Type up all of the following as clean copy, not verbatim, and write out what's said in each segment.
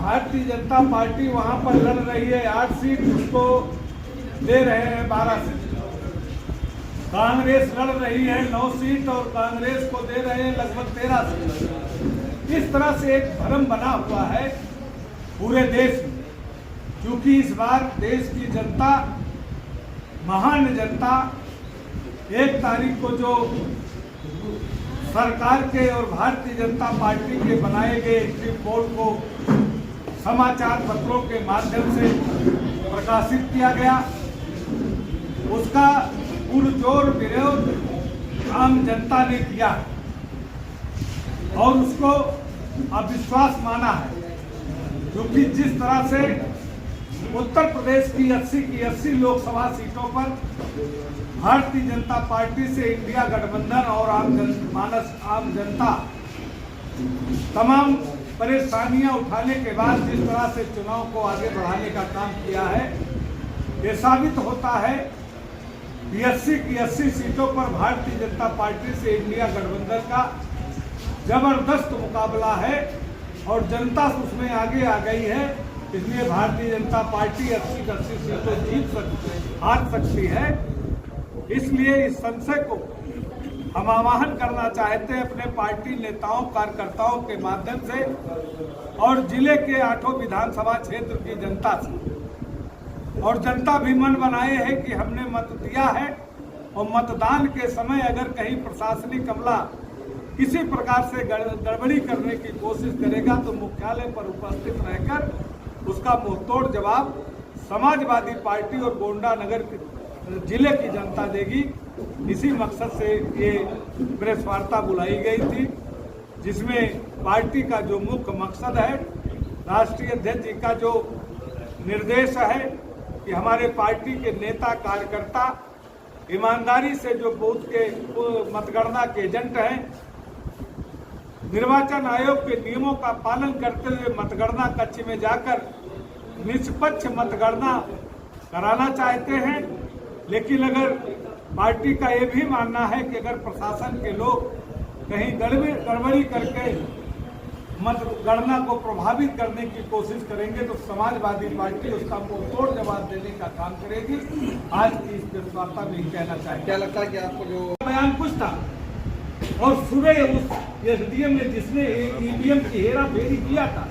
Bharatiya Janata party वहां पर लड़ रही है 8 सीट, उसको दे रहे हैं 12 सीट। कांग्रेस लड़ रही है 9 सीट और कांग्रेस को दे रहे हैं लगभग 13 सीट। इस तरह से एक भ्रम बना हुआ है पूरे देश में, क्योंकि इस बार देश की जनता, महान जनता, 1 तारीख को जो सरकार के और भारतीय जनता पार्टी के बनाए गए रिपोर्ट को समाचार पत्रों के माध्यम से प्रकाशित किया गया, उसका पुरजोर विरोध आम जनता ने किया और उसको अविश्वास माना है। क्योंकि जिस तरह से उत्तर प्रदेश की 80 की 80 लोकसभा सीटों पर भारतीय जनता पार्टी से इंडिया गठबंधन और आम जनता तमाम परेशानियां उठाने के बाद जिस तरह से चुनाव को आगे बढ़ाने का काम किया है, ये साबित होता है कि 80 की 80 सीटों पर भारतीय जनता पार्टी से इंडिया गठबंधन का जबरदस्त मुकाबला है और जनता उसमें आगे आ गई है। इसलिए भारतीय जनता पार्टी 80 की 80 सीटें हार सकती है। इसलिए इस संशय को हम आह्वान करना चाहते हैं अपने पार्टी नेताओं, कार्यकर्ताओं के माध्यम से और जिले के 8 विधानसभा क्षेत्र की जनता से। और जनता भी मन बनाए है कि हमने मत दिया है और मतदान के समय अगर कहीं प्रशासनिक अमला किसी प्रकार से गड़बड़ी करने की कोशिश करेगा तो मुख्यालय पर उपस्थित रहकर उसका मुंहतोड़ जवाब समाजवादी पार्टी और गोंडा नगर जिले की जनता देगी। इसी मकसद से ये प्रेस वार्ता बुलाई गई थी, जिसमें पार्टी का जो मुख्य मकसद है, राष्ट्रीय अध्यक्ष जी का जो निर्देश है कि हमारे पार्टी के नेता कार्यकर्ता ईमानदारी से जो बूथ के मतगणना के एजेंट हैं, निर्वाचन आयोग के नियमों का पालन करते हुए मतगणना कक्ष में जाकर निष्पक्ष मतगणना कराना चाहते हैं। लेकिन अगर पार्टी का ये भी मानना है कि अगर प्रशासन के लोग कहीं गड़बड़ी करके मतगणना को प्रभावित करने की कोशिश करेंगे तो समाजवादी पार्टी उसका मुंहतोड़ जवाब देने का काम करेगी। आज की इस प्रेस वार्ता में कहना चाहिए। क्या लगता है कि आपको जो बयान कुछ था और सुबह उस एसडीएम ने जिसने ईवीएम की हेरा फेरी किया था,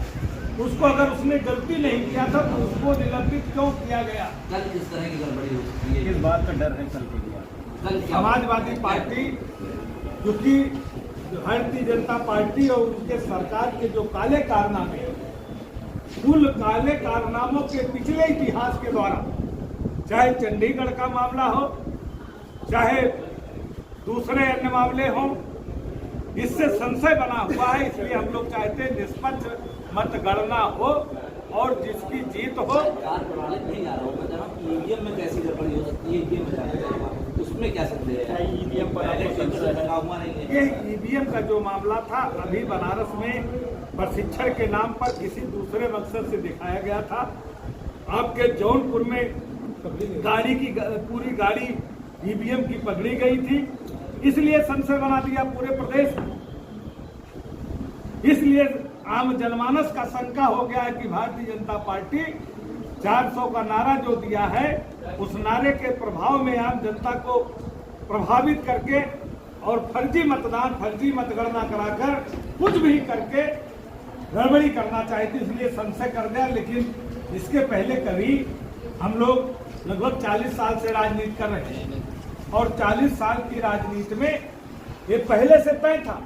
उसको अगर उसने गलती नहीं किया था तो उसको निलंबित क्यों किया गया? कल किस तरह की गड़बड़ी हो सकती है? इस बात का डर है कल के लिए। समाजवादी पार्टी, क्योंकि भारतीय जनता पार्टी और उनके सरकार के जो काले कारनामे, उन काले कारनामों के पिछले इतिहास के द्वारा, चाहे चंडीगढ़ का मामला हो, चाहे दूसरे अन्य मामले हों, इससे संशय बना हुआ है। इसलिए हम लोग चाहते हैं निष्पक्ष मतगणना हो और जिसकी जीत हो। सरकार प्रणालित नहीं आ रहा होगा जनाब, ईवीएम में कैसी गड़बड़ी हो सकती है? ईवीएम में उसमें क्या सकते हैं? ईवीएम पर लगा हुआ नहीं है। ये ईवीएम का जो मामला था, अभी बनारस में प्रशिक्षण के नाम पर किसी दूसरे मकसद से दिखाया गया था। आपके जौनपुर में गाड़ी की पूरी गाड़ी ईवीएम की पकड़ी गई थी, इसलिए संशय बना दिया पूरे प्रदेश में। इसलिए आम जनमानस का शंका हो गया है कि भारतीय जनता पार्टी 400 का नारा जो दिया है, उस नारे के प्रभाव में आम जनता को प्रभावित करके और फर्जी मतदान, फर्जी मतगणना कराकर कुछ भी करके गड़बड़ी करना चाहती, इसलिए संशय कर दिया। लेकिन इसके पहले कभी हम लोग लगभग 40 साल से राजनीति कर रहे हैं और 40 साल की राजनीति में ये पहले से तय था,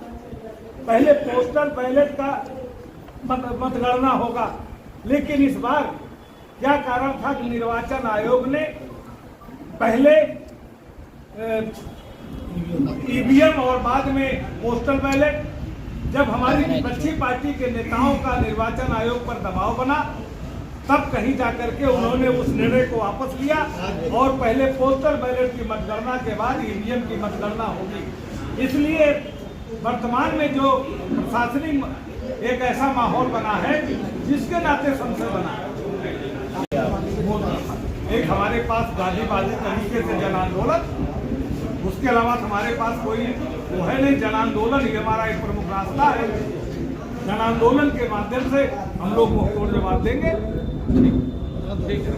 पहले पोस्टल बैलेट का मतगणना होगा। लेकिन इस बार क्या कारण था कि निर्वाचन आयोग ने पहले ईवीएम और बाद में पोस्टल बैलेट, जब हमारी विपक्षी पार्टी के नेताओं का निर्वाचन आयोग पर दबाव बना, तब कहीं जाकर के उन्होंने उस निर्णय को वापस लिया और पहले पोस्टल बैलेट की मतगणना के बाद ईवीएम की मतगणना होगी। इसलिए वर्तमान में जो प्रशासनिक एक ऐसा माहौल बना है जिसके नाते संशय बना है। एक हमारे पास गांधीवादी तरीके से जन आंदोलन, उसके अलावा हमारे पास कोई वो है नहीं। जन आंदोलन ही हमारा एक प्रमुख रास्ता है। जन आंदोलन के माध्यम से हम लोग मुंह तोड़ जवाब देंगे। ठीक है।